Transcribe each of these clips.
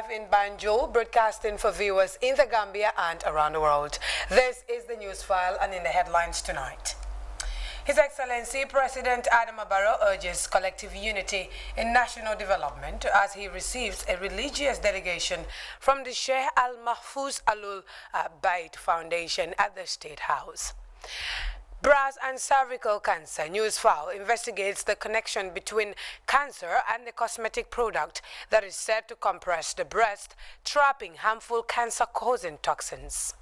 live in Banjul, broadcasting for viewers in the Gambia and around the world. This is the news file and in the headlines tonight. His Excellency President Adama Barrow urges collective unity in national development as he receives a religious delegation from the Sheikh Al Mahfouz Alul Bait Foundation at the State House. Breast and cervical cancer news file investigates the connection between cancer and the cosmetic product that is said to compress the breast, trapping harmful cancer-causing toxins.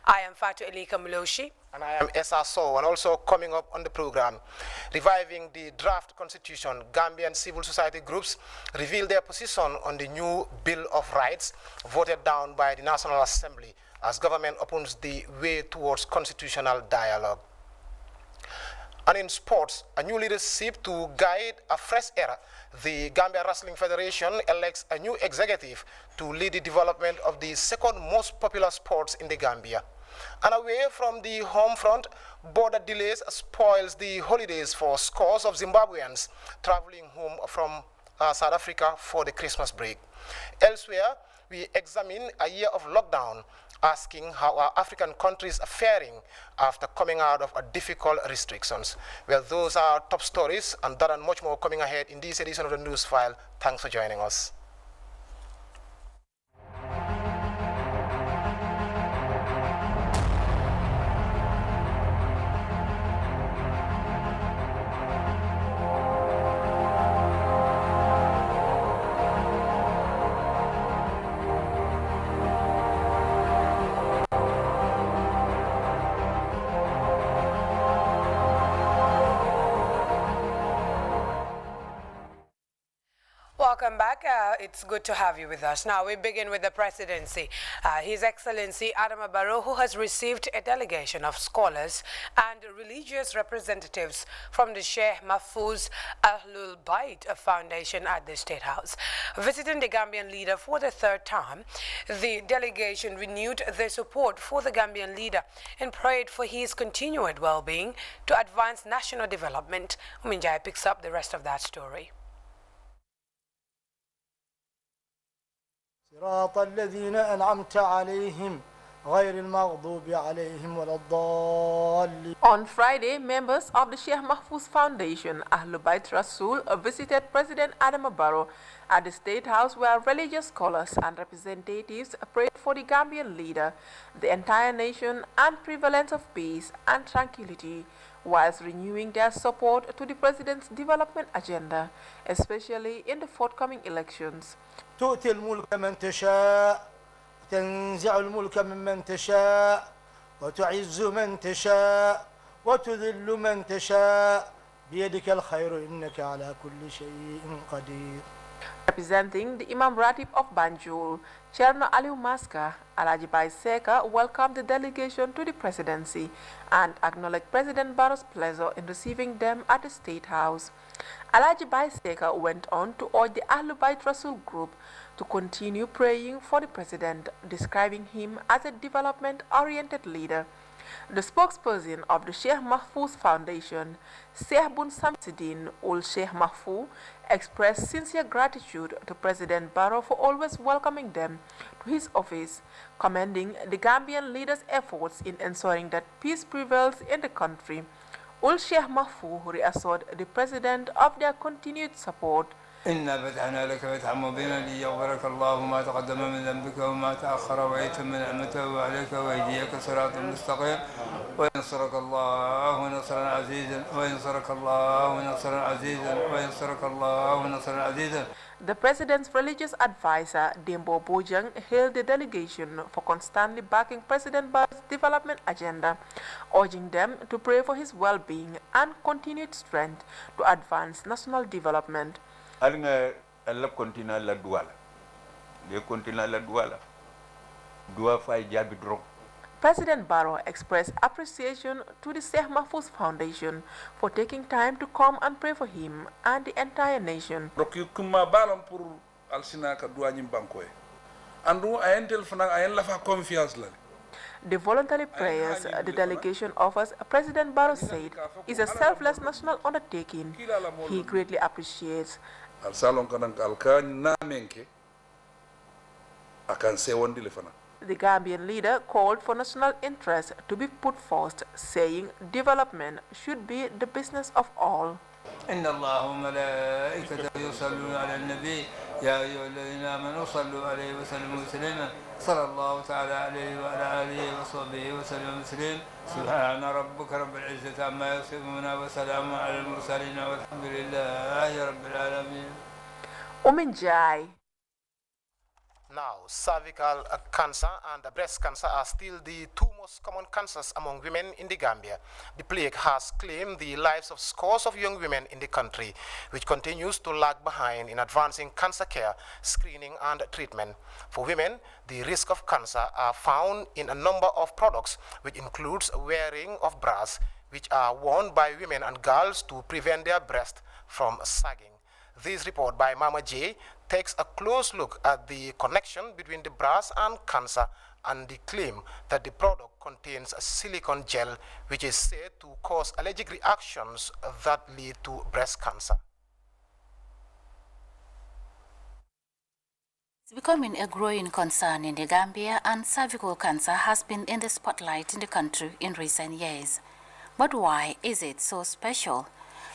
I am Fatu Elika Muloshi. And I am Esa So, and also coming up on the program, reviving the draft constitution, Gambian civil society groups reveal their position on the new Bill of Rights voted down by the National Assembly as government opens the way towards constitutional dialogue. And in sports, a new leadership to guide a fresh era. The Gambia Wrestling Federation elects a new executive to lead the development of the second most popular sports in the Gambia. And away from the home front, border delays spoils the holidays for scores of Zimbabweans traveling home from South Africa for the Christmas break. Elsewhere, we examine a year of lockdown, asking how our African countries are faring after coming out of difficult restrictions. Well, those are top stories, and that and much more coming ahead in this edition of the News File. Thanks for joining us. Welcome back. It's good to have you with us. Now we begin with the presidency. His Excellency Adama Barrow, who has received a delegation of scholars and religious representatives from the Sheikh Mahfouz Alul Bait Foundation at the State House. Visiting the Gambian leader for the third time, the delegation renewed their support for the Gambian leader and prayed for his continued well-being to advance national development. Uminjai picks up the rest of that story. صراط الذين أنعمت عليهم غير المغضوب عليهم ولا الضالين. On Friday, members of the Sheikh Mahfouz Foundation, Ahlul Bait Rasul, visited President Adama Barrow at the State House where religious scholars and representatives prayed for the Gambian leader, the entire nation, and prevalence of peace and tranquility, whilst renewing their support to the president's development agenda, especially in the forthcoming elections. تؤتي الملك من تشاء تنزع الملك ممن تشاء وتعز من تشاء وتذل من تشاء بيدك الخير إنك على كل شيء قدير. Representing the Imam Ratib of Banjul, Chairman Aliu Maska, Alaji Bai Seka welcomed the delegation to the presidency and acknowledged President Barrow's pleasure in receiving them at the State House. Alaji Bai Seka went on to urge the Ahlul Bait Rasul group to continue praying for the president, describing him as a development-oriented leader. The spokesperson of the Sheikh Mahfouz Foundation, Sheikh Bun Samsidin Ul Sheikh Mahfouz, expressed sincere gratitude to President Barrow for always welcoming them to his office, commending the Gambian leader's efforts in ensuring that peace prevails in the country. Ul Sheikh Mahfouz reassured the president of their continued support. إنا فتحنا لك فتحا مبينا ليغفرك الله ما تقدم من ذنبك وما تأخر ويتم نعمته عليك ويهديك صراطا مستقيما وينصرك الله نصرا عزيزا وينصرك الله نصرا عزيزا وينصرك الله نصرا عزيزا. The president's religious advisor, Dembo Bojang, hailed the delegation for constantly backing President Barrow's development agenda, urging them to pray for his well-being and continued strength to advance national development. Alnga Allah continue la douala. They continue la douala. Dua fay jabi drong. President Barrow expressed appreciation to the Sheikh Mahfouz Foundation for taking time to come and pray for him and the entire nation. Kuma balam pour alsina ka dua nyim bankoy. Andu ayentel fana ayen la fa confiance la. The voluntary prayers the delegation offers, President Barrow said, is a selfless national undertaking he greatly appreciates. Al salon kanang alka na menke akan sewondi le fana. The Gambian leader called for national interest to be put first, saying development should be the business of all. إن الله وملائكته يصلون على النبي يا أيها الذين آمنوا صلوا عليه وسلموا تسليما صلى الله تعالى عليه وعلى آله وصحبه وسلم تسليما سبحان ربك رب العزة عما يصفون وسلام على المرسلين والحمد لله رب العالمين. Uminjai. Now, cervical cancer and breast cancer are still the two most common cancers among women in the Gambia. The plague has claimed the lives of scores of young women in the country, which continues to lag behind in advancing cancer care, screening and treatment. For women, the risk of cancer are found in a number of products, which includes wearing of bras, which are worn by women and girls to prevent their breast from sagging. This report by Mama J takes a close look at the connection between the bras and cancer and the claim that the product contains a silicone gel which is said to cause allergic reactions that lead to breast cancer. It's becoming a growing concern in the Gambia, and cervical cancer has been in the spotlight in the country in recent years. But why is it so special?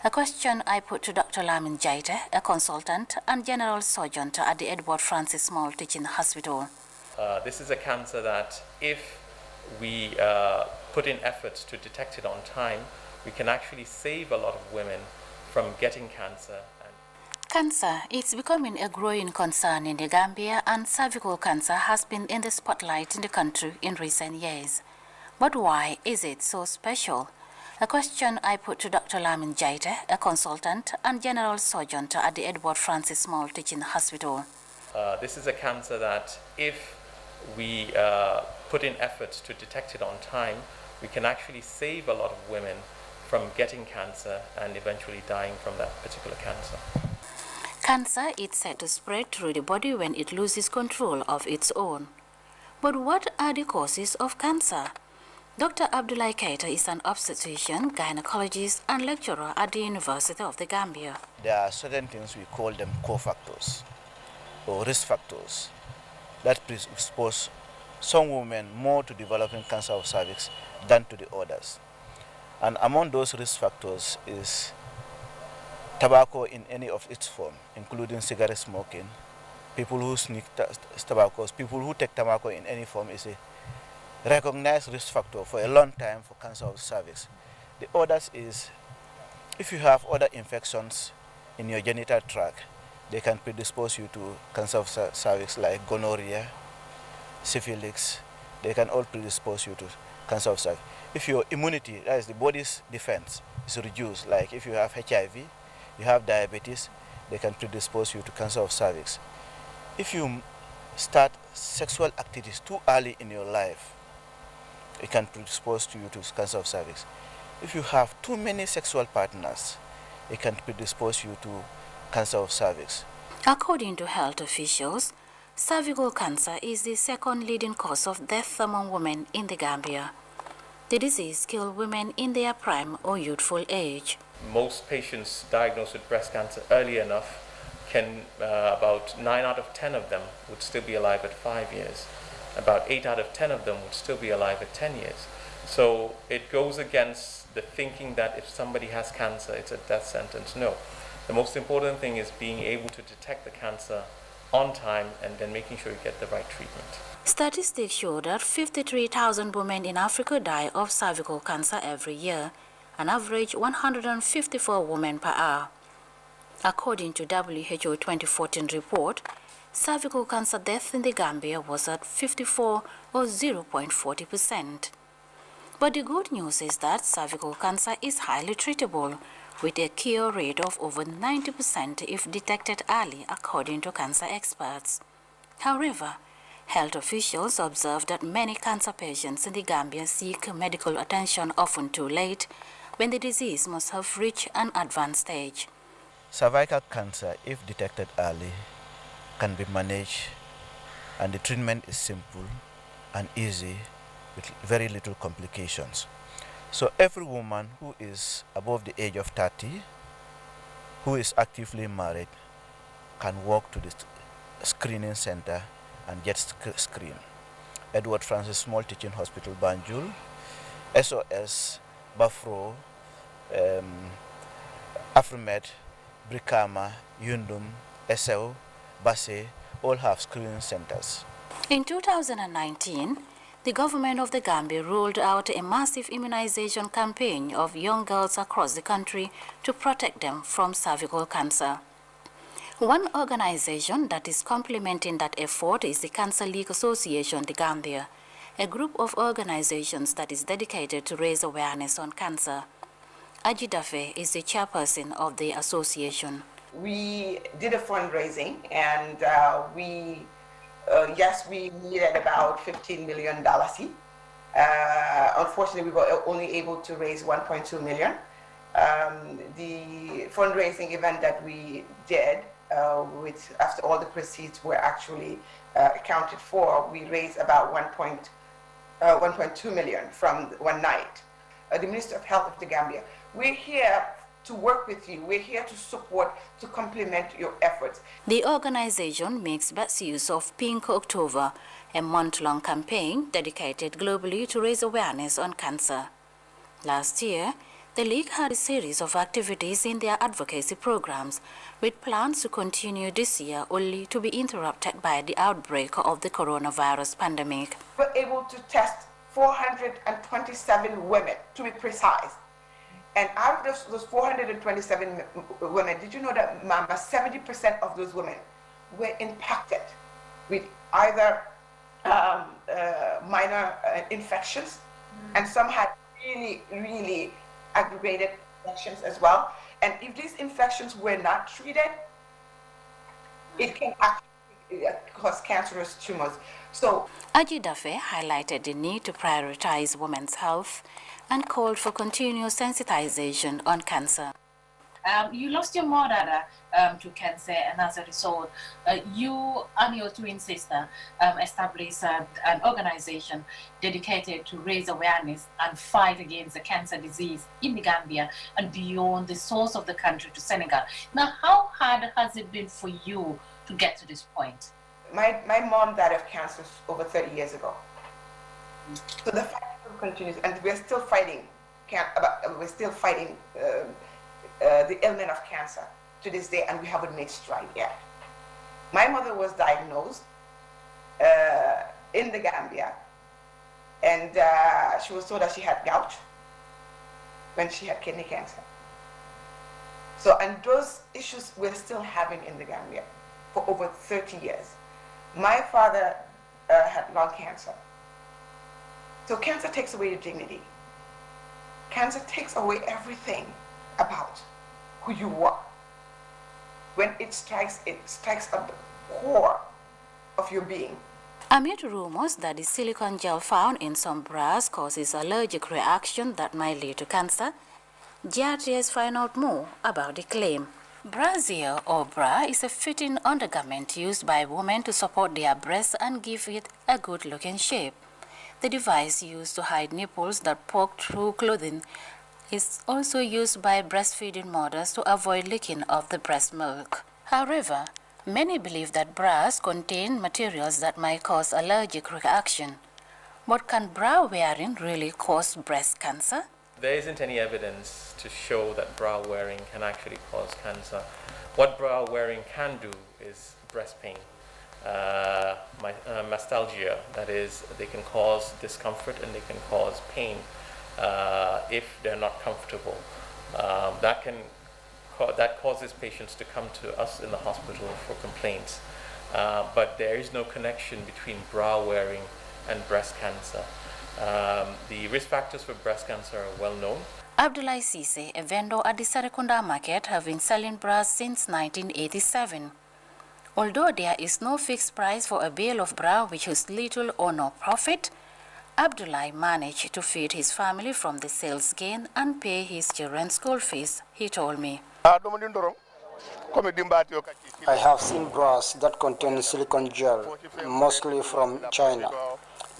A question I put to Dr. Lamin Jaita, a consultant and general surgeon at the Edward Francis Small Teaching Hospital. This is a cancer that if we put in efforts to detect it on time, we can actually save a lot of women from getting cancer. Cancer is becoming a growing concern in the Gambia, and cervical cancer has been in the spotlight in the country in recent years. But why is it so special? A question I put to Dr. Lamin Jaita, a consultant and general surgeon at the Edward Francis Small Teaching Hospital. This is a cancer that if we put in efforts to detect it on time, we can actually save a lot of women from getting cancer and eventually dying from that particular cancer. Cancer is said to spread through the body when it loses control of its own. But what are the causes of cancer? Dr. Abdullah Keita is an obstetrician, gynecologist, and lecturer at the University of the Gambia. There are certain things we call them cofactors or risk factors that predispose some women more to developing cancer of cervix than to the others. And among those risk factors is tobacco in any of its form, including cigarette smoking. People who sneak tobacco, people who take tobacco in any form is a recognized risk factor for a long time for cancer of cervix. The others is if you have other infections in your genital tract, they can predispose you to cancer of cervix like gonorrhea, syphilis. They can all predispose you to cancer of cervix. If your immunity, that is the body's defense, is reduced, like if you have HIV, you have diabetes, they can predispose you to cancer of cervix. If you start sexual activities too early in your life, it can predispose you to cancer of cervix. If you have too many sexual partners, it can predispose you to cancer of cervix. According to health officials, cervical cancer is the second leading cause of death among women in the Gambia. The disease kills women in their prime or youthful age. Most patients diagnosed with breast cancer early enough about 9 out of 10 of them would still be alive at 5 years. About 8 out of 10 of them would still be alive at 10 years. So it goes against the thinking that if somebody has cancer, it's a death sentence. No. The most important thing is being able to detect the cancer on time and then making sure you get the right treatment. Statistics show that 53,000 women in Africa die of cervical cancer every year, an average 154 women per hour. According to WHO 2014 report, cervical cancer death in the Gambia was at 54 or 0.40%. But the good news is that cervical cancer is highly treatable, with a cure rate of over 90% if detected early, according to cancer experts. However, health officials observe that many cancer patients in the Gambia seek medical attention often too late, when the disease must have reached an advanced stage. Cervical cancer, if detected early, can be managed, and the treatment is simple and easy with very little complications. So every woman who is above the age of 30, who is actively married, can walk to the screening center and get screened. Edward Francis Small Teaching Hospital, Banjul, SOS, Bafro, Afrimed, Brikama, Yundum, Esau, Basse, all have screening centers. In 2019, the government of the Gambia rolled out a massive immunization campaign of young girls across the country to protect them from cervical cancer. One organization that is complementing that effort is the Cancer League Association, the Gambia, a group of organizations that is dedicated to raise awareness on cancer. Aji Dafe is the chairperson of the association. We did a fundraising, and yes, we needed about $15 million. Unfortunately, we were only able to raise 1.2 million. The fundraising event that we did, after all the proceeds were actually accounted for, we raised about 1.2 million from one night. The Minister of Health of the Gambia, we're here to work with you. We're here to support, to complement your efforts. The organization makes best use of Pink October, a month-long campaign dedicated globally to raise awareness on cancer. Last year, the League had a series of activities in their advocacy programs, with plans to continue this year only to be interrupted by the outbreak of the coronavirus pandemic. We were able to test 427 women, to be precise. And out of those 427 women, did you know that, Mama, 70% of those women were impacted with either minor infections, and some had really, really aggravated infections as well. And if these infections were not treated, it can actually cause cancerous tumors. So, Aji Dafe highlighted the need to prioritize women's health and called for continuous sensitization on cancer. You lost your mother to cancer, and as a result, you and your twin sister established an organization dedicated to raise awareness and fight against the cancer disease in the Gambia and beyond the source of the country to Senegal. Now, how hard has it been for you to get to this point? My mom died of cancer over 30 years ago. So the fight continues, and we're still fighting. We're still fighting the ailment of cancer to this day, and we haven't made stride yet. My mother was diagnosed in the Gambia, and she was told that she had gout when she had kidney cancer. So, and those issues we're still having in the Gambia for over 30 years. My father had lung cancer. So cancer takes away your dignity. Cancer takes away everything about who you are. When it strikes at the core of your being. Amid rumors that the silicone gel found in some bras causes allergic reaction that might lead to cancer, Grts find out more about the claim. Brassiere or bra is a fitting undergarment used by women to support their breasts and give it a good-looking shape. The device used to hide nipples that poke through clothing is also used by breastfeeding mothers to avoid leaking of the breast milk. However, many believe that bras contain materials that might cause allergic reaction. But can bra wearing really cause breast cancer? There isn't any evidence to show that bra wearing can actually cause cancer. What bra wearing can do is breast pain, mastalgia, that is, they can cause discomfort and they can cause pain if they're not comfortable. That causes patients to come to us in the hospital for complaints. But there is no connection between bra wearing and breast cancer. The risk factors for breast cancer are well known. Abdoulaye Cisse, a vendor at the Serekunda market, have been selling bras since 1987. Although there is no fixed price for a bale of bra which is little or no profit, Abdoulaye managed to feed his family from the sales gain and pay his children's school fees, he told me. I have seen bras that contain silicone gel, mostly from China.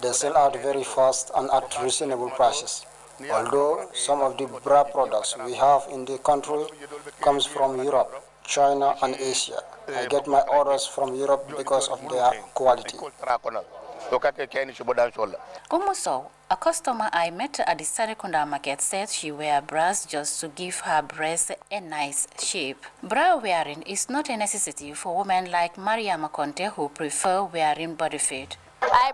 They sell out very fast and at reasonable prices. Although some of the bra products we have in the country comes from Europe, China, and Asia. I get my orders from Europe because of their quality. Umuso, a customer I met at the Sarekunda market, said she wear bras just to give her breast a nice shape. Bra wearing is not a necessity for women like Maria Makonte who prefer wearing body fit. I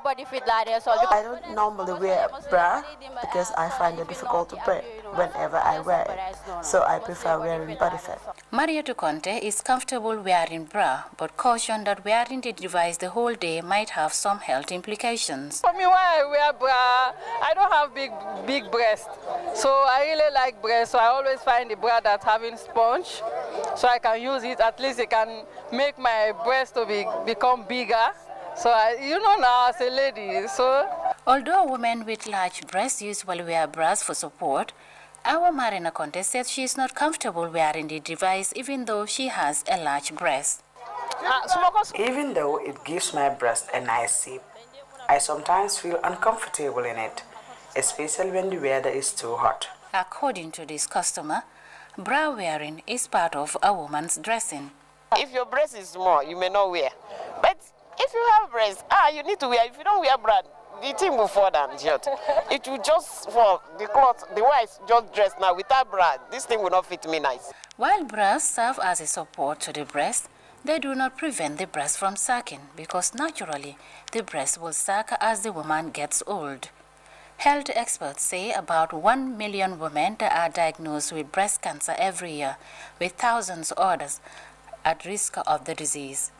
don't normally wear bra because I find it difficult to breathe whenever I wear it, so I prefer wearing body fit. Maria Tukonte is comfortable wearing bra, but cautioned that wearing the device the whole day might have some health implications. For me, why I wear bra, I don't have big breasts, so I really like breasts, so I always find the bra that's having sponge, so I can use it. At least it can make my breast to become bigger. So, now as a lady, so... Although women with large breasts usually wear bras for support, our Marina Conte said she is not comfortable wearing the device even though she has a large breast. Even though it gives my breast a nice shape, I sometimes feel uncomfortable in it, especially when the weather is too hot. According to this customer, bra wearing is part of a woman's dressing. If your breast is small, you may not wear. But if you have breasts, you need to wear. If you don't wear bra, the thing will fall down short. It will just fall. The cloth, the way it's just dressed now without bra, this thing will not fit me nice. While bras serve as a support to the breast, they do not prevent the breast from sagging because naturally the breast will sag as the woman gets old. Health experts say about 1 million women are diagnosed with breast cancer every year, with thousands others at risk of the disease.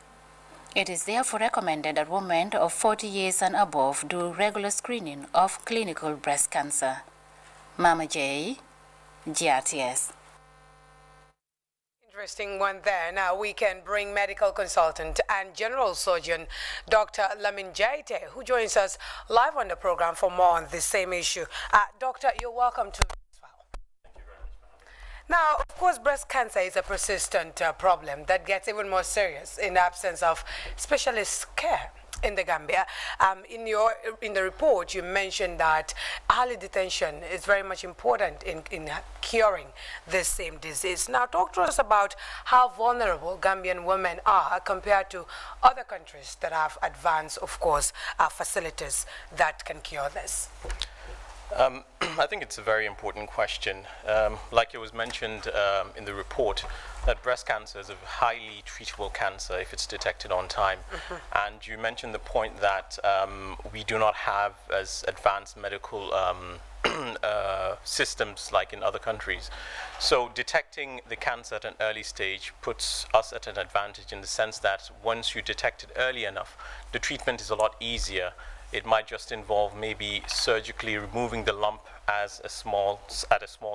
It is therefore recommended that women of 40 years and above do regular screening of clinical breast cancer. Mama J, GRTS. Interesting one there. Now we can bring medical consultant and general surgeon Dr. Lamin Jaite, who joins us live on the program for more on this same issue. Doctor, you're welcome to. Now, of course, breast cancer is a persistent problem that gets even more serious in the absence of specialist care in the Gambia. In the report, you mentioned that early detection is very much important in curing this same disease. Now, talk to us about how vulnerable Gambian women are compared to other countries that have advanced, of course, facilities that can cure this. I think it's a very important question. Like it was mentioned in the report, that breast cancer is a highly treatable cancer if it's detected on time. And you mentioned the point that we do not have as advanced medical systems like in other countries. So detecting the cancer at an early stage puts us at an advantage in the sense that once you detect it early enough, the treatment is a lot easier. It might just involve maybe surgically removing the lump at a small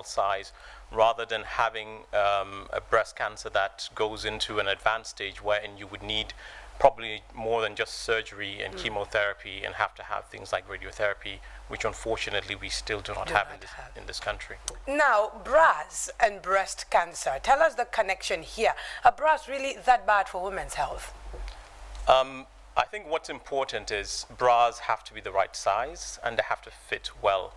size, rather than having a breast cancer that goes into an advanced stage wherein you would need probably more than just surgery and chemotherapy and have to have things like radiotherapy, which unfortunately we still do not have in this country. Now, bras and breast cancer. Tell us the connection here. Are bras really that bad for women's health? I think what's important is bras have to be the right size and they have to fit well.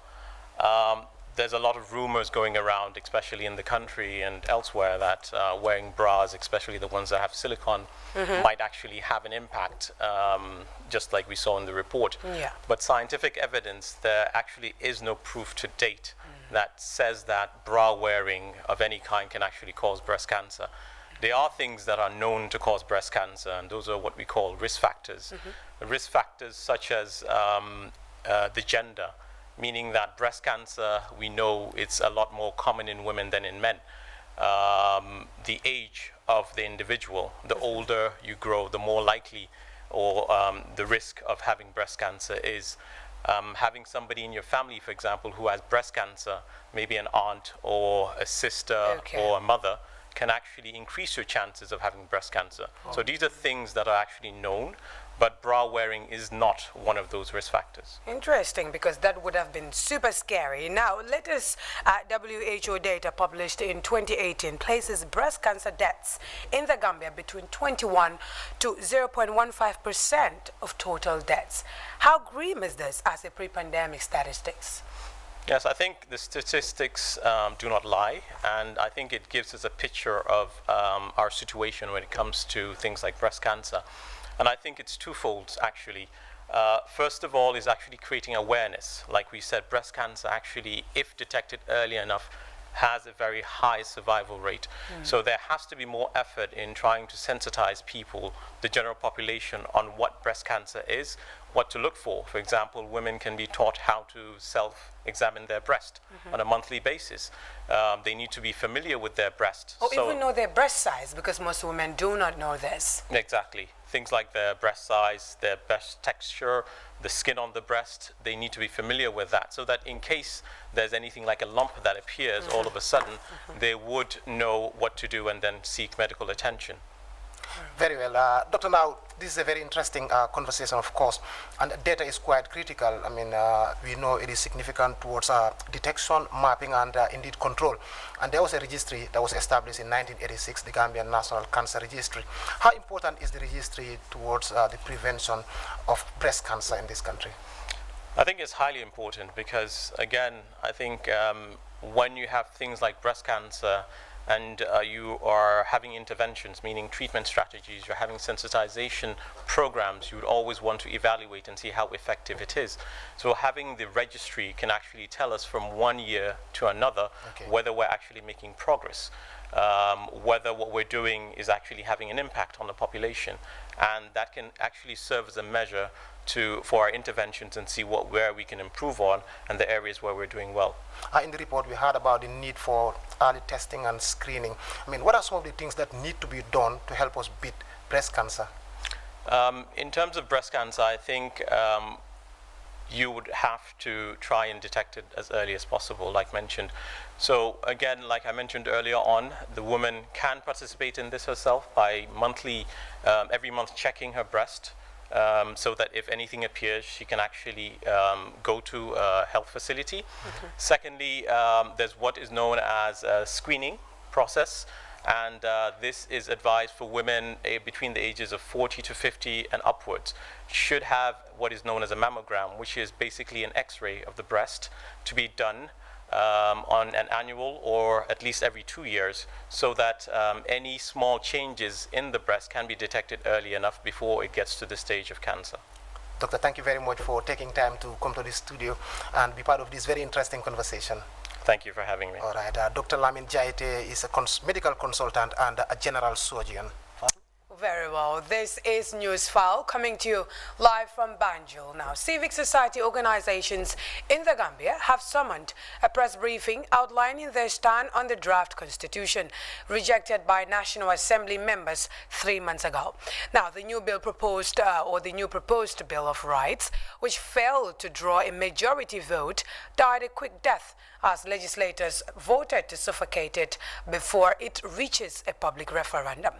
There's a lot of rumors going around, especially in the country and elsewhere, that wearing bras, especially the ones that have silicone, might actually have an impact, just like we saw in the report. Yeah. But scientific evidence, there actually is no proof to date that says that bra wearing of any kind can actually cause breast cancer. There are things that are known to cause breast cancer, and those are what we call risk factors. Risk factors such as the gender, meaning that breast cancer, we know it's a lot more common in women than in men. The age of the individual, the older you grow, the more likely or the risk of having breast cancer is. Having somebody in your family, for example, who has breast cancer, maybe an aunt or a sister or a mother, can actually increase your chances of having breast cancer. So these are things that are actually known, but bra wearing is not one of those risk factors. Interesting, because that would have been super scary. Now, latest WHO data published in 2018 places breast cancer deaths in the Gambia between 21 to 0.15% of total deaths. How grim is this as a pre-pandemic statistics? Yes, I think the statistics do not lie, and I think it gives us a picture of our situation when it comes to things like breast cancer. And I think it's twofold, actually. First of all is actually creating awareness. Like we said, breast cancer actually, if detected early enough, has a very high survival rate. So there has to be more effort in trying to sensitize people, the general population, on what breast cancer is, what to look for. For example, women can be taught how to self-examine their breast on a monthly basis. They need to be familiar with their breast. Or even know their breast size, because most women do not know this. Exactly. Things like their breast size, their breast texture, the skin on the breast, they need to be familiar with that, so that in case there's anything like a lump that appears all of a sudden, they would know what to do and then seek medical attention. Very well. Doctor, now, this is a very interesting conversation, of course, and data is quite critical. I mean, we know it is significant towards detection, mapping, and indeed control. And there was a registry that was established in 1986, the Gambian National Cancer Registry. How important is the registry towards the prevention of breast cancer in this country? I think it's highly important because, again, I think when you have things like breast cancer, and you are having interventions, meaning treatment strategies, you're having sensitization programs, you would always want to evaluate and see how effective it is. So having the registry can actually tell us from 1 year to another whether we're actually making progress, whether what we're doing is actually having an impact on the population. And that can actually serve as a measure for our interventions and see where we can improve on and the areas where we're doing well. In the report, we heard about the need for early testing and screening. I mean, what are some of the things that need to be done to help us beat breast cancer? In terms of breast cancer, I think you would have to try and detect it as early as possible, like mentioned. So again, like I mentioned earlier on, the woman can participate in this herself by every month checking her breast, so that if anything appears, she can actually go to a health facility. Secondly, there's what is known as a screening process, and this is advised for women between the ages of 40 to 50 and upwards. Should have what is known as a mammogram, which is basically an X-ray of the breast to be done on an annual or at least every 2 years, so that any small changes in the breast can be detected early enough before it gets to the stage of cancer. Doctor, thank you very much for taking time to come to the studio and be part of this very interesting conversation. Thank you for having me. All right. Dr. Lamin Jaite is a medical consultant and a general surgeon. Very well. This is News File coming to you live from Banjul. Now, civic society organizations in the Gambia have summoned a press briefing outlining their stand on the draft constitution rejected by National Assembly members 3 months ago. Now, the new bill proposed, the new proposed Bill of Rights, which failed to draw a majority vote, died a quick death as legislators voted to suffocate it before it reaches a public referendum.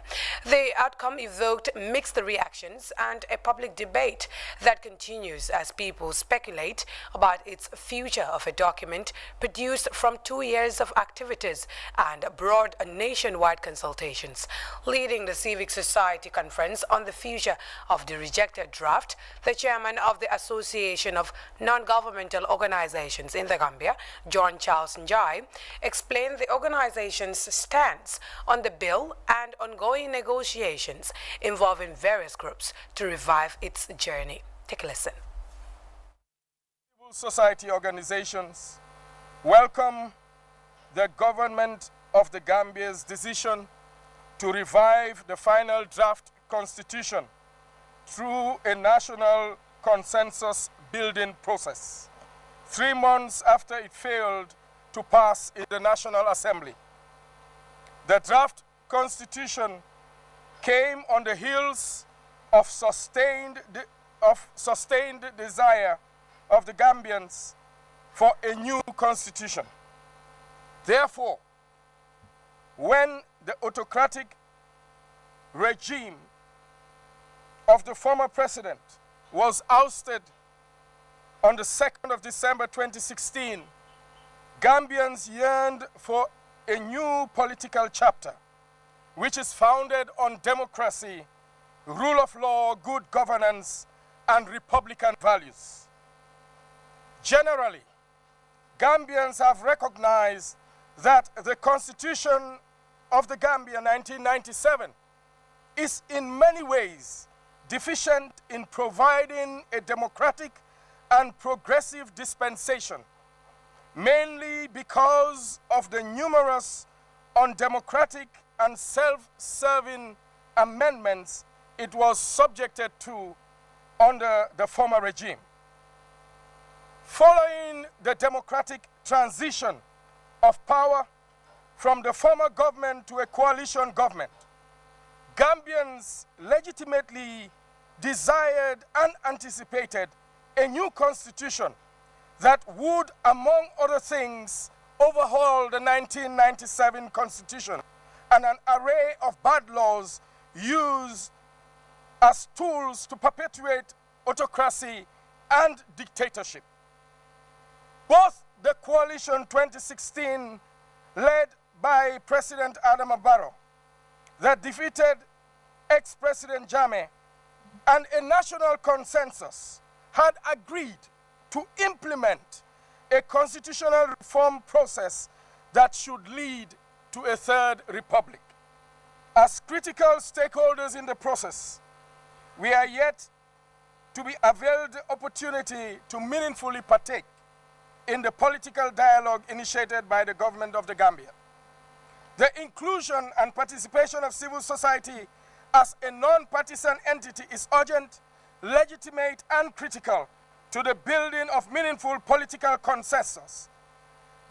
The outcome evoked mixed reactions and a public debate that continues as people speculate about its future of a document produced from 2 years of activities and broad nationwide consultations. Leading the Civic Society Conference on the future of the rejected draft, the chairman of the Association of Non-Governmental Organizations in the Gambia, John Charles Njai, explained the organization's stance on the bill and ongoing negotiations involving various groups to revive its journey. Take a listen. Civil society organizations welcome the government of the Gambia's decision to revive the final draft constitution through a national consensus building process, 3 months after it failed to pass in the National Assembly. The draft constitution came on the heels of sustained desire of the Gambians for a new constitution. Therefore, when the autocratic regime of the former president was ousted on the 2nd of December 2016, Gambians yearned for a new political chapter which is founded on democracy, rule of law, good governance, and Republican values. Generally, Gambians have recognized that the Constitution of the Gambia 1997 is in many ways deficient in providing a democratic and progressive dispensation, mainly because of the numerous undemocratic and self-serving amendments it was subjected to under the former regime. Following the democratic transition of power from the former government to a coalition government, Gambians legitimately desired and anticipated a new constitution that would, among other things, overhaul the 1997 constitution and an array of bad laws used as tools to perpetuate autocracy and dictatorship. Both the coalition 2016, led by President Adama Barrow, that defeated ex-President Jammeh, and a national consensus had agreed to implement a constitutional reform process that should lead to a third republic. As critical stakeholders in the process, we are yet to be availed the opportunity to meaningfully partake in the political dialogue initiated by the government of the Gambia. The inclusion and participation of civil society as a non-partisan entity is urgent, legitimate, and critical to the building of meaningful political consensus.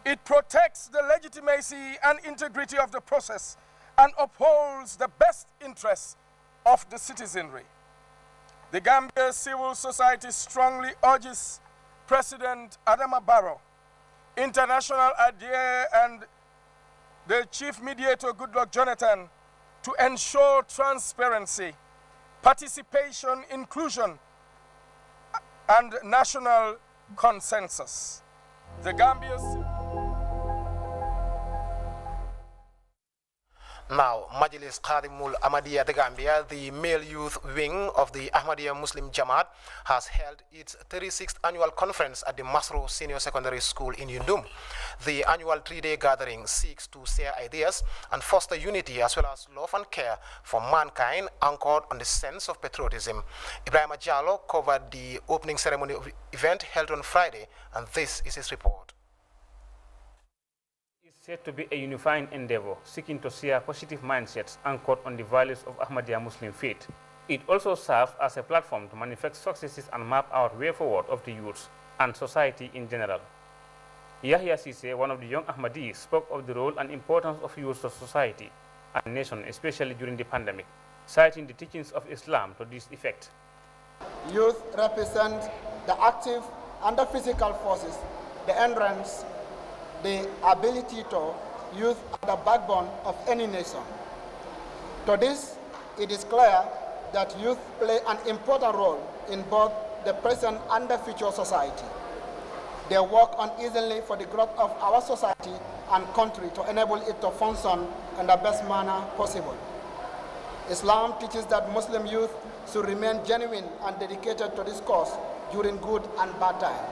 It protects the legitimacy and integrity of the process and upholds the best interests of the citizenry. The Gambia civil society strongly urges President Adama Barrow, International Idea, and the Chief Mediator Goodluck Jonathan to ensure transparency, participation, inclusion, and national consensus. The Gambia's Now, Majlis Qadimul Ahmadiyya the Gambia, the male youth wing of the Ahmadiyya Muslim Jamaat, has held its 36th annual conference at the Masro Senior Secondary School in Yundum. The annual 3-day gathering seeks to share ideas and foster unity as well as love and care for mankind, anchored on the sense of patriotism. Ibrahim Jallo covered the opening ceremony of the event held on Friday, and this is his report. Said to be a unifying endeavor, seeking to share positive mindsets anchored on the values of Ahmadiyya Muslim faith. It also serves as a platform to manifest successes and map out way forward of the youth and society in general. Yahya Sise, one of the young Ahmadis, spoke of the role and importance of youth to society and nation, especially during the pandemic, citing the teachings of Islam to this effect. Youth represent the active and the physical forces, the endurance, the ability to use the backbone of any nation. To this, it is clear that youth play an important role in both the present and the future society. They work uneasily for the growth of our society and country to enable it to function in the best manner possible. Islam teaches that Muslim youth should remain genuine and dedicated to this cause during good and bad times.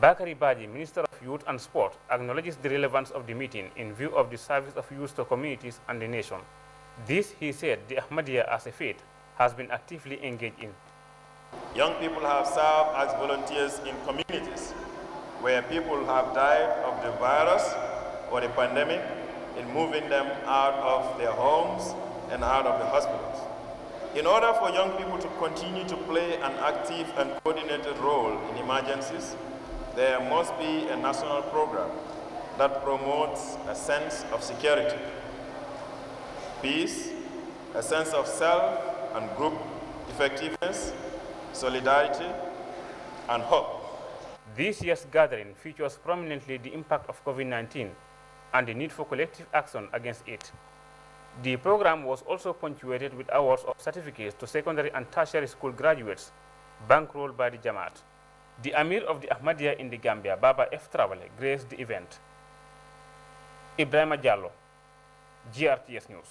Bakari Baji, Minister of Youth and Sport, acknowledges the relevance of the meeting in view of the service of youth to communities and the nation. This, he said, the Ahmadiyya as a faith has been actively engaged in. Young people have served as volunteers in communities where people have died of the virus or the pandemic, in moving them out of their homes and out of the hospitals. In order for young people to continue to play an active and coordinated role in emergencies, there must be a national program that promotes a sense of security, peace, a sense of self and group effectiveness, solidarity, and hope. This year's gathering features prominently the impact of COVID-19 and the need for collective action against it. The program was also punctuated with awards of certificates to secondary and tertiary school graduates, bankrolled by the Jamaat. The Amir of the Ahmadiyya in the Gambia, Baba F. Trawale, graced the event. Ibrahim Jallo, GRTS News.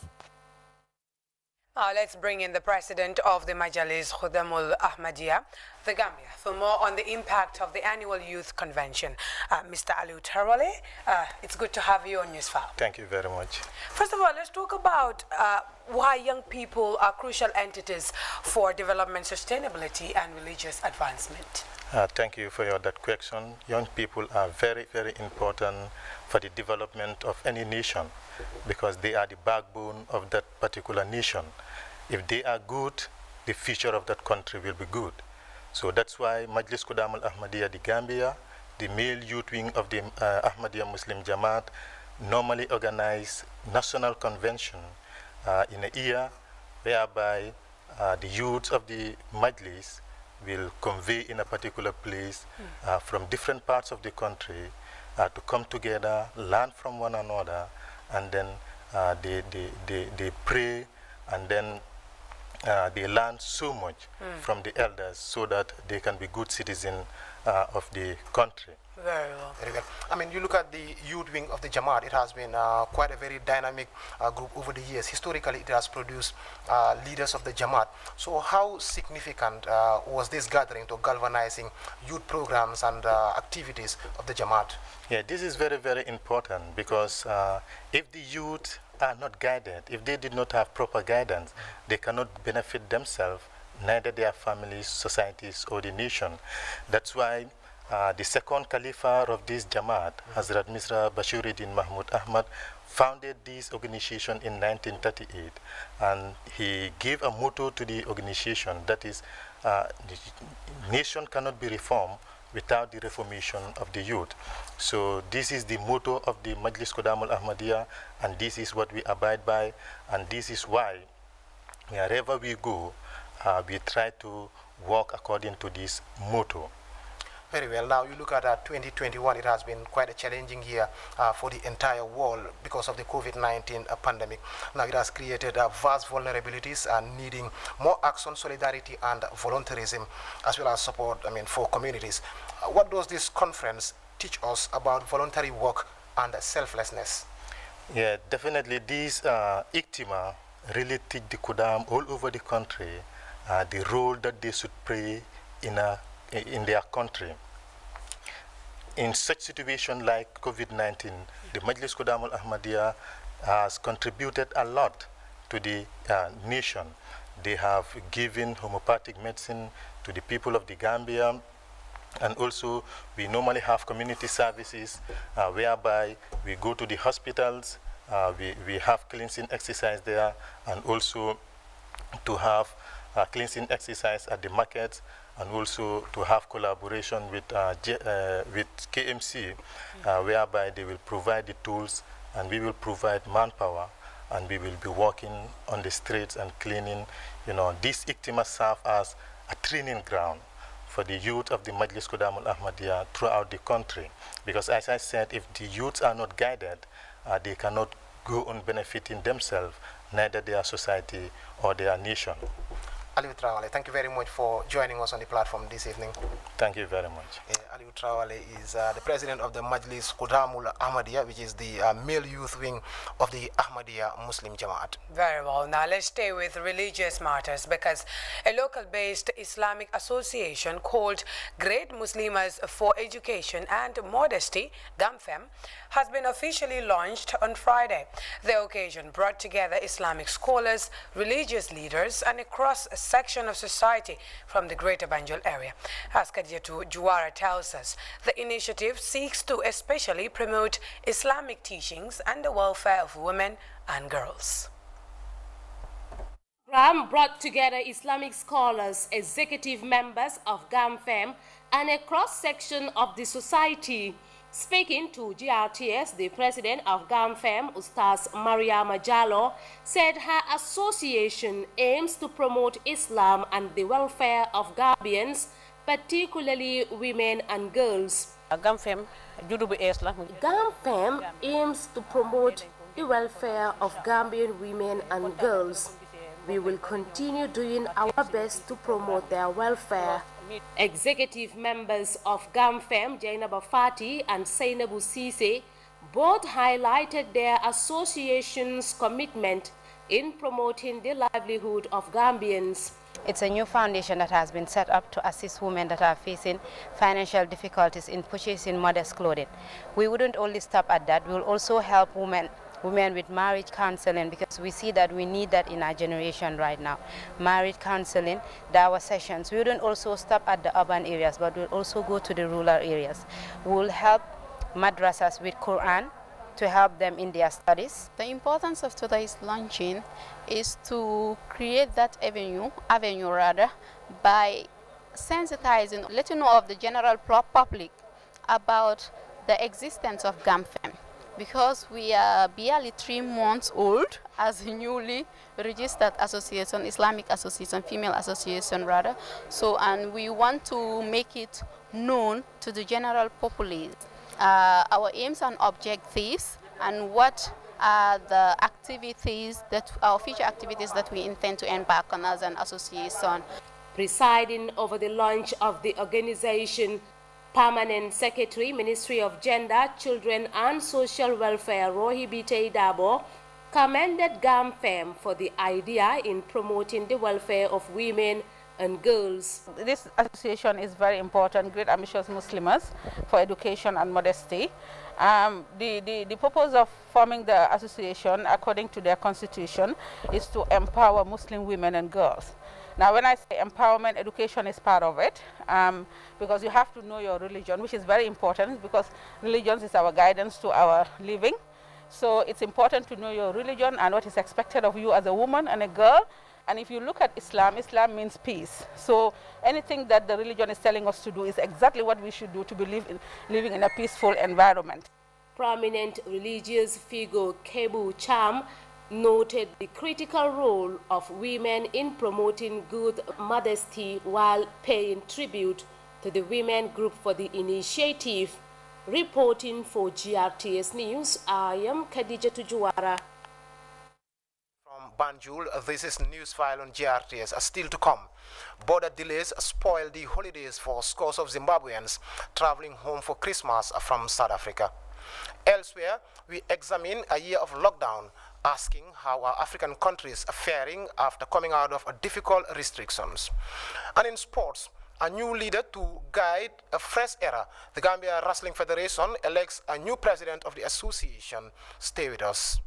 Now let's bring in the president of the Majlis Khudamul Ahmadiyya, the Gambia, for more on the impact of the annual youth convention. Mr. Aliu Tarawale, it's good to have you on Newsfile. Thank you very much. First of all, let's talk about why young people are crucial entities for development, sustainability, and religious advancement. Thank you for that question. Young people are very, very important for the development of any nation because they are the backbone of that particular nation. If they are good, the future of that country will be good. So that's why Majlis Khudamul Ahmadiyya, the Gambia, the male youth wing of the Ahmadiyya Muslim Jamaat, normally organize national convention in a year whereby the youth of the Majlis will convey in a particular place from different parts of the country to come together, learn from one another, and then they pray, and then they learn so much from the elders so that they can be good citizens of the country. Very well. Very well. I mean, you look at the youth wing of the Jamaat, it has been quite a very dynamic group over the years. Historically, it has produced leaders of the Jamaat. So how significant was this gathering to galvanizing youth programs and activities of the Jamaat? Yeah, this is very, very important because if the youth are not guided, if they did not have proper guidance, they cannot benefit themselves, neither their families, societies, or the nation. That's why the second Khalifa of this Jamaat, Hazrat Misra Bashiruddin Mahmud Ahmad, founded this organization in 1938, and he gave a motto to the organization, that is, the nation cannot be reformed without the reformation of the youth. So this is the motto of the Majlis Khudamul Ahmadiyya, and this is what we abide by, and this is why wherever we go, we try to walk according to this motto. Very well. Now you look at 2021, it has been quite a challenging year for the entire world because of the COVID-19 pandemic. Now it has created vast vulnerabilities and needing more action, solidarity, and volunteerism, as well as support, for communities. What does this conference teach us about voluntary work and selflessness? Yeah, definitely this Iktima really teach the Khudam all over the country the role that they should play in their country. In such situation like COVID-19, the Majlis Khudamul Ahmadiyya has contributed a lot to the nation. They have given homeopathic medicine to the people of the Gambia, and also we normally have community services whereby we go to the hospitals, we have cleansing exercise there, and also to have cleansing exercise at the markets, and also to have collaboration with KMC, whereby they will provide the tools and we will provide manpower, and we will be working on the streets and cleaning. This Iktima serve as a training ground for the youth of the Majlis Khudamul Ahmadiyya throughout the country. Because as I said, if the youths are not guided, they cannot go on benefiting themselves, neither their society or their nation. Aliu Traoré, thank you very much for joining us on the platform this evening. Thank you very much. Aliu Traoré is the president of the Majlis Khudamul Ahmadiyya, which is the male youth wing of the Ahmadiyya Muslim Jamaat. Very well. Now let's stay with religious matters, because a local-based Islamic association called Great Muslims for Education and Modesty, GAMFEM, has been officially launched on Friday. The occasion brought together Islamic scholars, religious leaders, and a cross-section of society from the Greater Banjul area. As Khadijatu Juwara tells us, the initiative seeks to especially promote Islamic teachings and the welfare of women and girls. GAM brought together Islamic scholars, executive members of GAMFEM, and a cross-section of the society. Speaking to GRTS, the president of GAMFEM, Ustaz Mariama Jallo, said her association aims to promote Islam and the welfare of Gambians, particularly women and girls. GAMFEM aims to promote the welfare of Gambian women and girls. We will continue doing our best to promote their welfare. Executive members of GAMFEM, Jainaba Fati and Sainabu Sise, both highlighted their association's commitment in promoting the livelihood of Gambians. It's a new foundation that has been set up to assist women that are facing financial difficulties in purchasing modest clothing. We wouldn't only stop at that, we will also help women with marriage counseling, because we see that we need that in our generation right now. Marriage counseling, dawah sessions. We wouldn't also stop at the urban areas, but we'll also go to the rural areas. We'll help madrasas with Quran to help them in their studies. The importance of today's launching is to create that avenue by sensitizing, letting know of the general public about the existence of GAMFEM. Because we are barely 3 months old as a newly registered association, Islamic association, female association rather. So, and we want to make it known to the general populace. Our aims and objectives and what are the activities that, our future activities that we intend to embark on as an association. Presiding over the launch of the organization, Permanent Secretary, Ministry of Gender, Children and Social Welfare, Rohibite Dabo, commended GAMFEM for the idea in promoting the welfare of women and girls. This association is very important, Great Ambitious Muslims for Education and Modesty. The purpose of forming the association, according to their constitution, is to empower Muslim women and girls. Now, when I say empowerment, education is part of it, because you have to know your religion, which is very important, because religion is our guidance to our living. So it's important to know your religion and what is expected of you as a woman and a girl. And if you look at Islam, Islam means peace. So anything that the religion is telling us to do is exactly what we should do to be living in a peaceful environment. Prominent religious figure Kebu Cham noted the critical role of women in promoting good modesty while paying tribute to the women group for the initiative. Reporting for GRTS News, I am Khadija Tujuwara. From Banjul, this is News File on GRTS. Still to come. Border delays spoil the holidays for scores of Zimbabweans traveling home for Christmas from South Africa. Elsewhere, we examine a year of lockdown, asking how our African countries are faring after coming out of difficult restrictions. And in sports, a new leader to guide a fresh era. The Gambia Wrestling Federation elects a new president of the association. Stay with us.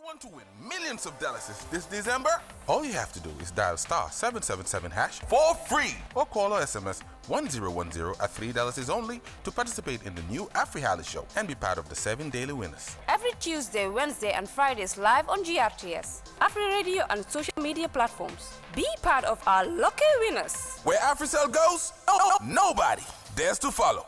Want to win millions of dollars this December? All you have to do is dial *777# for free or call or SMS 1010 at $3 is only to participate in the new AfriHali show and be part of the 7 daily winners. Every Tuesday, Wednesday and Fridays live on GRTS, Afri Radio and social media platforms. Be part of our lucky winners. Where AfriCell goes, nobody dares to follow.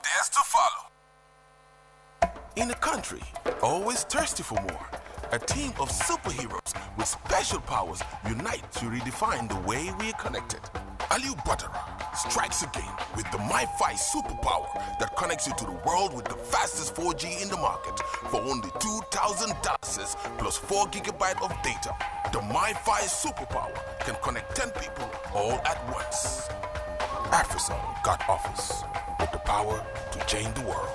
In a country always thirsty for more, a team of superheroes with special powers unite to redefine the way we are connected. Aliu Batara strikes again with the MiFi superpower that connects you to the world with the fastest 4G in the market for only $2,000 plus 4 GB of data. The MiFi superpower can connect 10 people all at once. AfriCell got office with the power to change the world.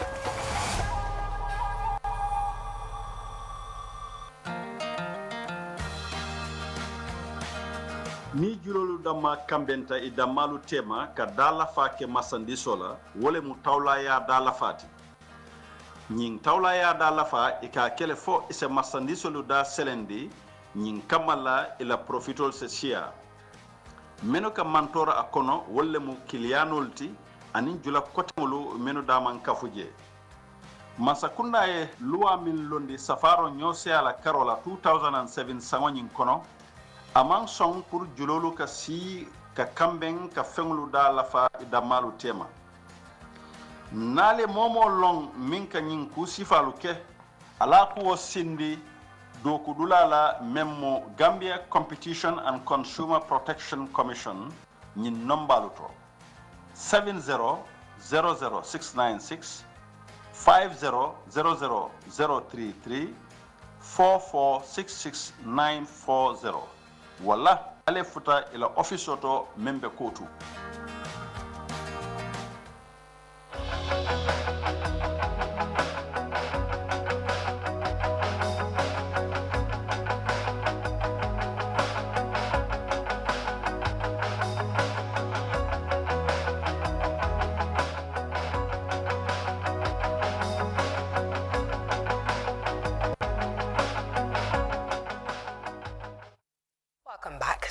ni julolu damma kambenta e dammalu tema ka dala fake masandisola wole mu tawla ya dala fati nyin tawla ya dala fa e ka kele fo ise masandisolu da selendi nyin kamala ila profitol se sia meno ka mantora akono wolle mu kilianolti anin jula kotemolu meno daman kafuje masakunda e luwa min londi safaro nyose ala karola 2007 sangonyin kono amang song pour julolu ka si ka kamben ka fenglu da la fa da malu tema nale momo long min ka nyin ku sifalu ke ala ko sindi do ku dulala memmo Gambia Competition and Consumer Protection Commission nyin nombalu to 7000696 5000033 4466940 wala ale futa ila office oto membe kotu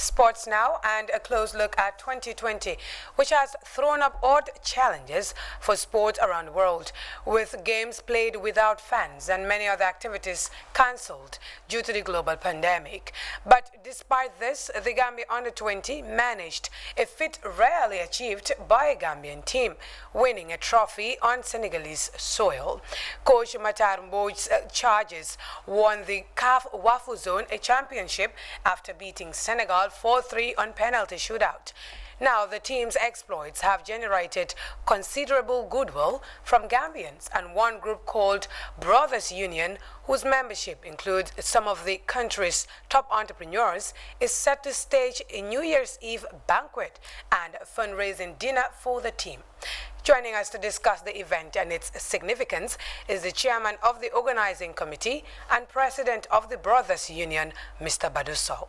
Sports now, and a close look at 2020, which has thrown up odd challenges for sport around the world, with games played without fans and many other activities cancelled due to the global pandemic. But despite this, the Gambia Under-20 managed a feat rarely achieved by a Gambian team, winning a trophy on Senegalese soil. Coach Matar Mboj's Chargers won the CAF Wafu Zone a championship after beating Senegal 4-3 on penalty shootout. Now, the team's exploits have generated considerable goodwill from Gambians, and one group called Brothers Union, whose membership includes some of the country's top entrepreneurs, is set to stage a New Year's Eve banquet and fundraising dinner for the team. Joining us to discuss the event and its significance is the chairman of the organizing committee and president of the Brothers Union, Mr. Badu Sow.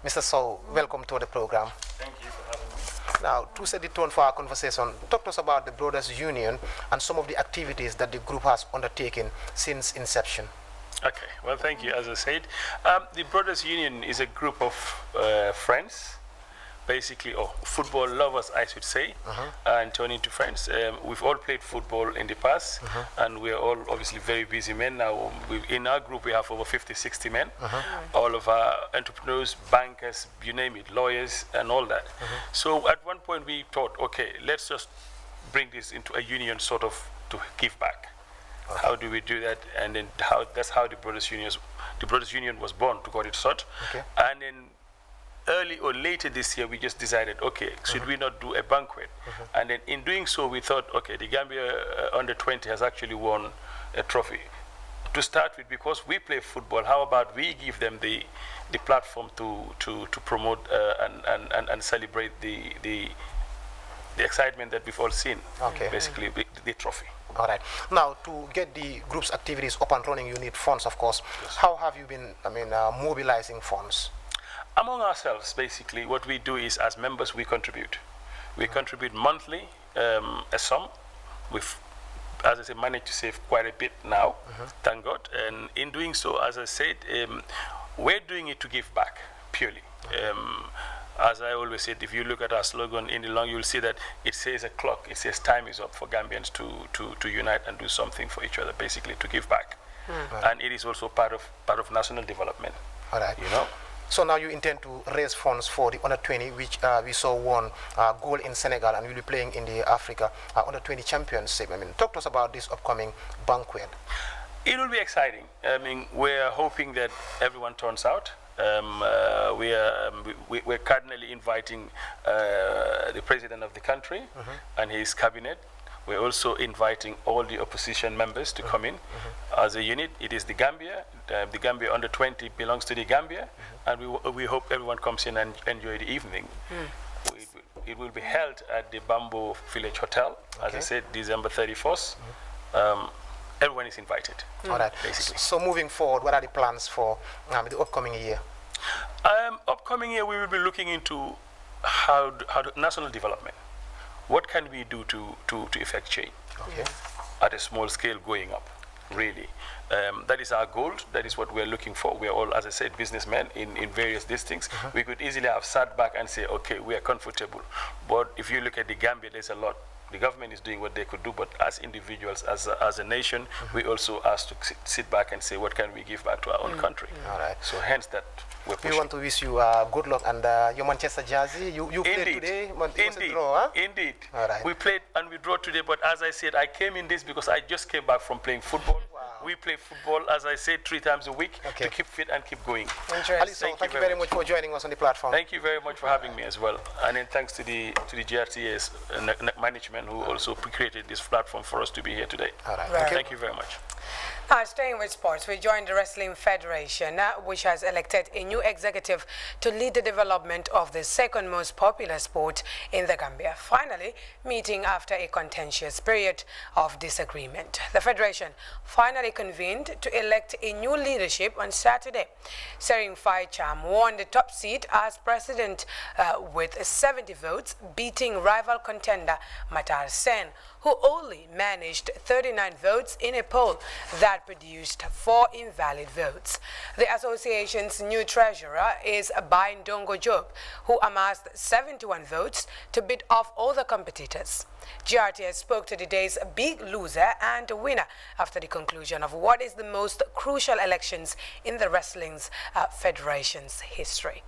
Mr. Sow, welcome to the program. Thank you for having me. Now, to set the tone for our conversation, talk to us about the Brothers Union and some of the activities that the group has undertaken since inception. Okay, well, thank you. As I said, the Brothers Union is a group of friends, basically, or football lovers, I should say, and turn into friends. We've all played football in the past, and we're all obviously very busy men. Now, in our group, we have over 50, 60 men, all of our entrepreneurs, bankers, you name it, lawyers, and all that. So at one point, we thought, okay, let's just bring this into a union sort of to give back. How do we do that? And then that's how the Brothers Union was born, to call it short. And then early or later this year, we just decided, okay, should we not do a banquet? And then in doing so, we thought, okay, the Gambia Under-20 has actually won a trophy. To start with, because we play football, how about we give them the platform to promote and celebrate the excitement that we've all seen, basically, the trophy. All right. Now, to get the group's activities up and running, you need funds, of course. How have you been, mobilizing funds? Among ourselves, basically, what we do is, as members, we contribute. We contribute monthly, a sum. We've, as I said, managed to save quite a bit now, thank God. And in doing so, as I said, we're doing it to give back, purely. As I always said, if you look at our slogan in the long, you'll see that it says a clock. It says time is up for Gambians to unite and do something for each other, basically, to give back. And it is also part of national development. All right. You know? So now you intend to raise funds for the Under-20, which we saw won gold in Senegal, and will be playing in the Africa Under-20 Championship. Talk to us about this upcoming banquet. It will be exciting. We're hoping that everyone turns out. We're cardinally inviting the president of the country and his cabinet. We're also inviting all the opposition members to come in. As a unit, it is the Gambia. The Gambia Under-20 belongs to the Gambia, and we hope everyone comes in and enjoy the evening. It will be held at the Bamboo Village Hotel, as I said, December 31st. Everyone is invited. All right. Basically. So moving forward, what are the plans for the upcoming year? Upcoming year, we will be looking into how national development. What can we do to effect change at a small scale going up, really? That is our goal. That is what we're looking for. We're all, as I said, businessmen in various districts. We could easily have sat back and say, okay, we are comfortable. But if you look at the Gambia, there's a lot. The government is doing what they could do, but as individuals, as a nation, we also asked to sit back and say, what can we give back to our own country? All right. So hence that we're pushing. We want to wish you good luck, and your Manchester jersey, you played today, but it was a draw, huh? Indeed. All right. We played and we drew today, but as I said, I came in this because I just came back from playing football. We play football, as I said, 3 times a week to keep fit and keep going. Thank you very much for joining us on the platform. Thank you very much for having me as well. And then thanks to the GRTS management who also created this platform for us to be here today. All right. Thank you very much. Staying with sports, we joined the Wrestling Federation, which has elected a new executive to lead the development of the second most popular sport in the Gambia, finally meeting after a contentious period of disagreement. The Federation finally convened to elect a new leadership on Saturday. Sering Fai Cham won the top seat as president with 70 votes, beating rival contender Matar Sen, who only managed 39 votes in a poll that produced 4 invalid votes. The association's new treasurer is Ndongo Job, who amassed 71 votes to beat off all the competitors. GRTS spoke to the day's big loser and winner after the conclusion of what is the most crucial elections in the wrestling's federation's history.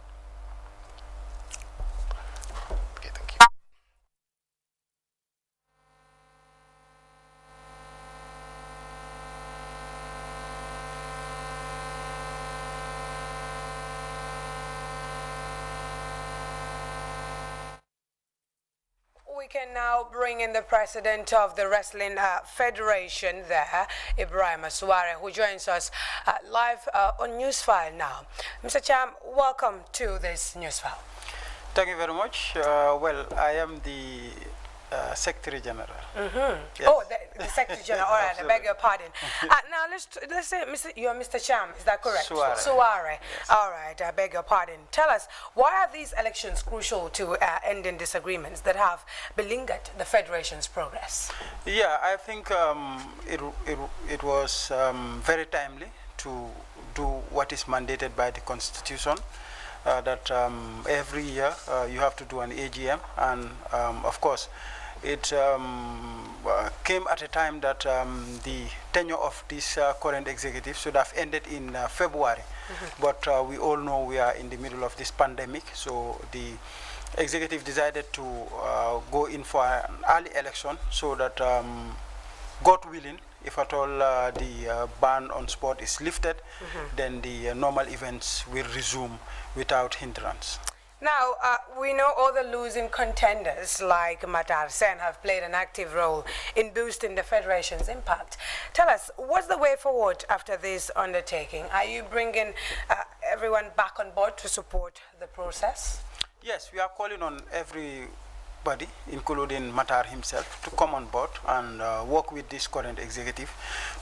We can now bring in the president of the Wrestling Federation there, Ibrahim Suare, who joins us live on Newsfile now. Mr. Cham, welcome to this Newsfile. Thank you very much. Well, I am the Secretary General. Yes. Oh, the Secretary General. All right, I beg your pardon. Now let's say, you're Mr. Cham. Is that correct? Suare. Yes. All right, I beg your pardon. Tell us, why are these elections crucial to ending disagreements that have belingered the federation's progress? Yeah, I think it was very timely to do what is mandated by the Constitution. That every year you have to do an AGM, and of course it came at a time that the tenure of this current executive should have ended in February. But we all know we are in the middle of this pandemic, so the executive decided to go in for an early election so that, God willing, if at all the ban on sport is lifted, then the normal events will resume without hindrance. Now, we know all the losing contenders like Matar Sen have played an active role in boosting the federation's impact. Tell us, what's the way forward after this undertaking? Are you bringing everyone back on board to support the process? Yes, we are calling on everybody, including Matar himself, to come on board and work with this current executive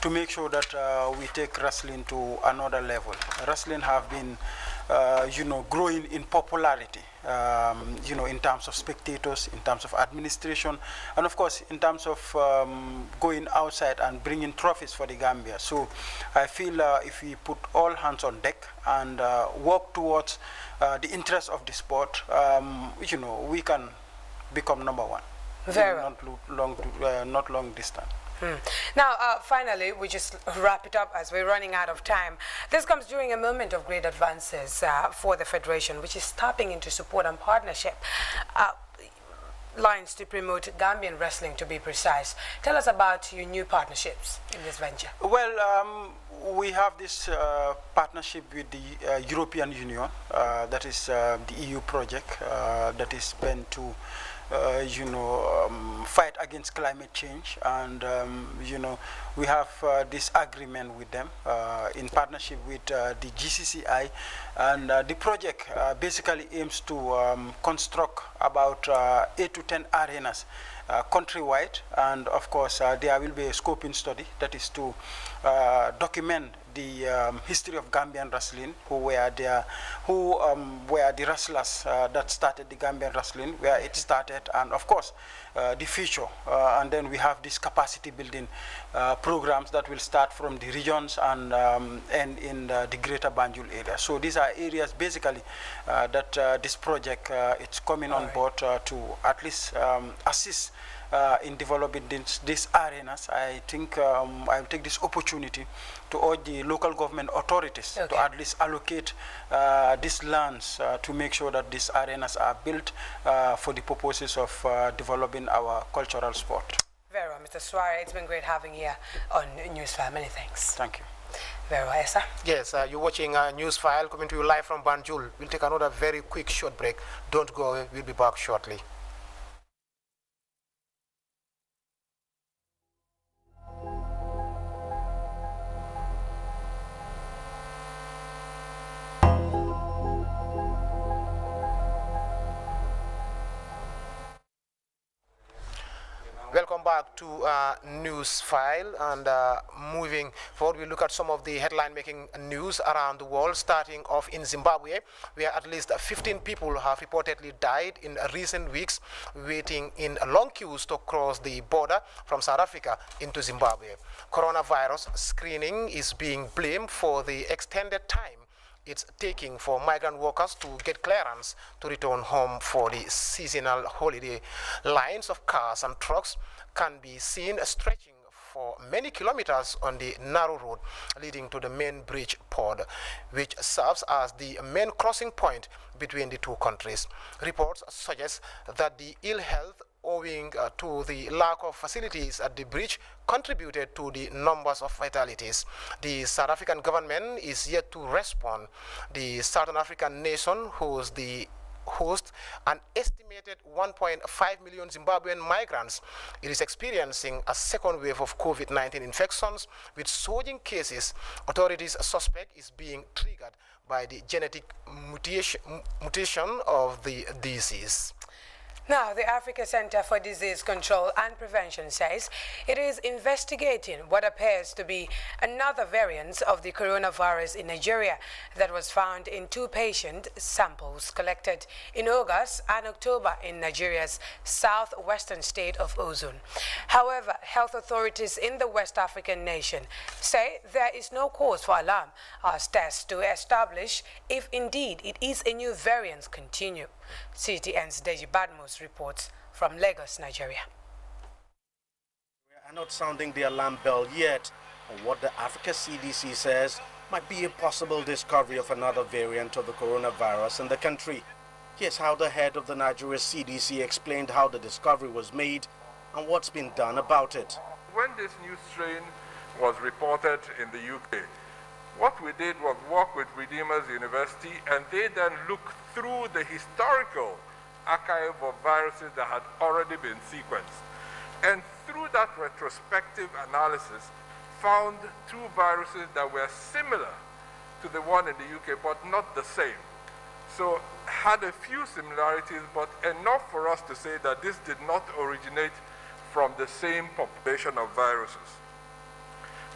to make sure that we take wrestling to another level. Wrestling have been growing in popularity, in terms of spectators, in terms of administration, and of course in terms of going outside and bringing trophies for the Gambia. So I feel if we put all hands on deck and work towards the interest of the sport, we can become number one. Very well. Not long distance. Now, finally, we just wrap it up as we're running out of time. This comes during a moment of great advances for the Federation, which is tapping into support and partnership lines to promote Gambian wrestling, to be precise. Tell us about your new partnerships in this venture. Well, we have this partnership with the European Union, that is the EU project that is meant to fight against climate change, and we have this agreement with them in partnership with the GCCI, and the project basically aims to construct about 8 to 10 arenas countrywide, and of course there will be a scoping study that is to document the history of Gambian wrestling, who were the wrestlers that started the Gambian wrestling, where it started, and of course the future. And then we have these capacity building programs that will start from the regions and end in the greater Banjul area. So these are areas basically that this project it's coming on board to at least assist in developing these arenas. I think I'll take this opportunity to urge the local government authorities to at least allocate these lands to make sure that these arenas are built for the purposes of developing our cultural sport. Very well, Mr. Suare, it's been great having you here on Newsfile. Many thanks. Thank you. Very well, Esa. Yes, you're watching Newsfile coming to you live from Banjul. We'll take another very quick short break. Don't go away, we'll be back shortly. Welcome back to News File, and moving forward, we look at some of the headline-making news around the world, starting off in Zimbabwe, where at least 15 people have reportedly died in recent weeks, waiting in long queues to cross the border from South Africa into Zimbabwe. Coronavirus screening is being blamed for the extended time it's taking for migrant workers to get clearance to return home for the seasonal holiday. Lines of cars and trucks can be seen stretching for many kilometers on the narrow road leading to the main bridge pod, which serves as the main crossing point between the two countries. Reports suggest that the ill health owing to the lack of facilities at the bridge contributed to the numbers of fatalities. The South African government is yet to respond. The Southern African nation hosts an estimated 1.5 million Zimbabwean migrants. It is experiencing a second wave of COVID-19 infections with surging cases. Authorities suspect is being triggered by the genetic mutation of the disease. Now, the Africa Center for Disease Control and Prevention says it is investigating what appears to be another variant of the coronavirus in Nigeria that was found in 2 patient samples collected in August and October in Nigeria's southwestern state of Osun. However, health authorities in the West African nation say there is no cause for alarm as tests to establish if indeed it is a new variant continue. CTN's Deji Badmus reports from Lagos, Nigeria. We are not sounding the alarm bell yet on what the Africa CDC says might be a possible discovery of another variant of the coronavirus in the country. Here's how the head of the Nigeria CDC explained how the discovery was made and what's been done about it. When this new strain was reported in the UK, what we did was work with Redeemers University, and they then looked through the historical archive of viruses that had already been sequenced. And through that retrospective analysis, found 2 viruses that were similar to the one in the UK, but not the same. So had a few similarities, but enough for us to say that this did not originate from the same population of viruses.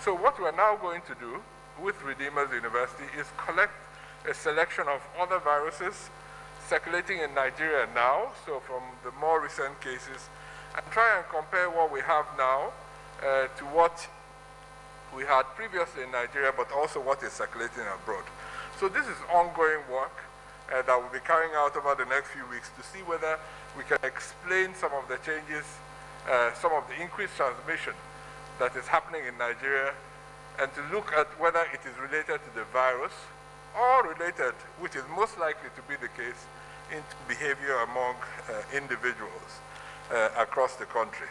So what we're now going to do with Redeemers University is collect a selection of other viruses circulating in Nigeria now, so from the more recent cases, and try and compare what we have now to what we had previously in Nigeria, but also what is circulating abroad. So this is ongoing work that we'll be carrying out over the next few weeks to see whether we can explain some of the changes, some of the increased transmission that is happening in Nigeria, and to look at whether it is related to the virus or related, which is most likely to be the case, into behavior among individuals across the country.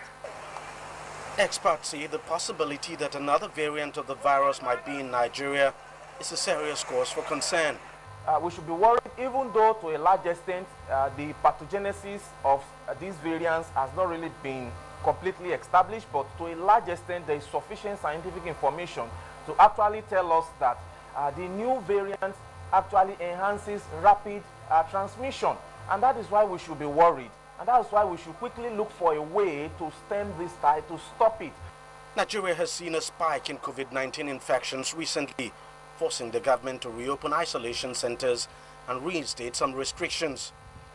Experts say the possibility that another variant of the virus might be in Nigeria is a serious cause for concern. We should be worried, even though to a large extent the pathogenesis of these variants has not really been completely established, but to a large extent there is sufficient scientific information to actually tell us that the new variant actually enhances rapid transmission, and that is why we should be worried, and that is why we should quickly look for a way to stem this tide, to stop it. Nigeria has seen a spike in COVID-19 infections recently, forcing the government to reopen isolation centers and reinstate some restrictions.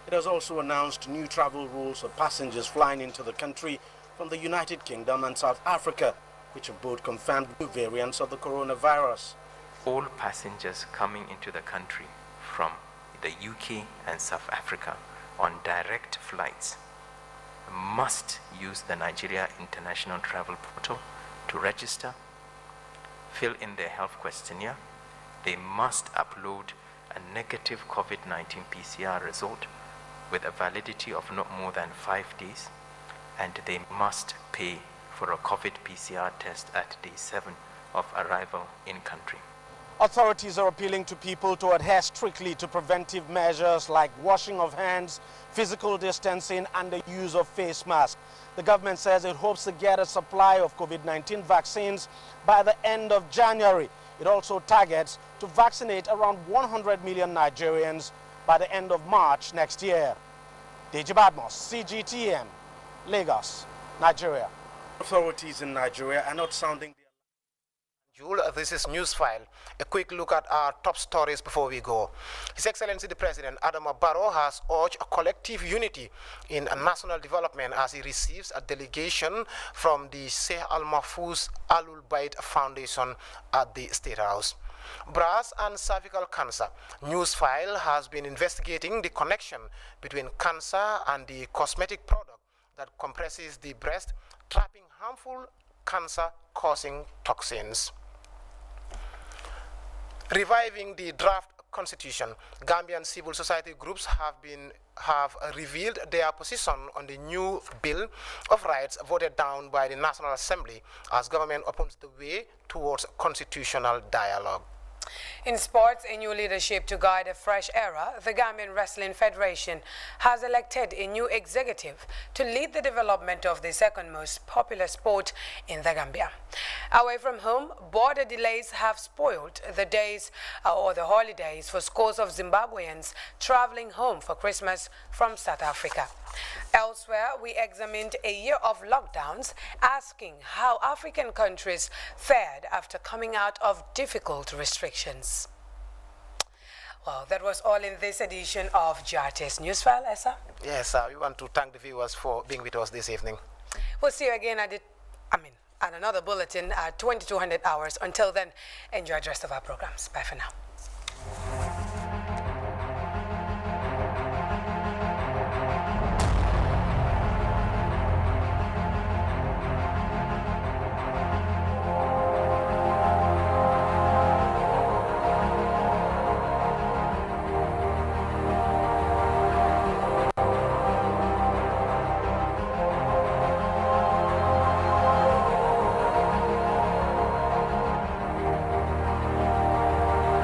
It has also announced new travel rules for passengers flying into the country from the United Kingdom and South Africa, which have both confirmed new variants of the coronavirus. All passengers coming into the country from the UK and South Africa on direct flights must use the Nigeria International Travel Portal to register, fill in their health questionnaire. They must upload a negative COVID-19 PCR result with a validity of not more than 5 days, and they must pay for a COVID PCR test at day 7 of arrival in country. Authorities are appealing to people to adhere strictly to preventive measures like washing of hands, physical distancing, and the use of face masks. The government says it hopes to get a supply of COVID-19 vaccines by the end of January. It also targets to vaccinate around 100 million Nigerians by the end of March next year. Deji Badmos, CGTN, Lagos, Nigeria. Authorities in Nigeria are not sounding the Jule, this is Newsfile. A quick look at our top stories before we go. His Excellency the President, Adama Barrow, has urged a collective unity in national development as he receives a delegation from the Sheikh Al-Mahfouz Alul Bayt Foundation at the State House. Breast and cervical cancer. Newsfile has been investigating the connection between cancer and the cosmetic product that compresses the breast, trapping harmful cancer-causing toxins. Reviving the draft constitution, Gambian civil society groups have revealed their position on the new Bill of Rights voted down by the National Assembly as government opens the way towards constitutional dialogue. In sports, a new leadership to guide a fresh era, the Gambian Wrestling Federation has elected a new executive to lead the development of the second most popular sport in the Gambia. Away from home, border delays have spoiled the days or the holidays for scores of Zimbabweans traveling home for Christmas from South Africa. Elsewhere, we examined a year of lockdowns, asking how African countries fared after coming out of difficult restrictions. Well, that was all in this edition of Grts Newsfile, Essa. Yes, we want to thank the viewers for being with us this evening. We'll see you again at another bulletin at 2200 hours. Until then, enjoy the rest of our programs. Bye for now.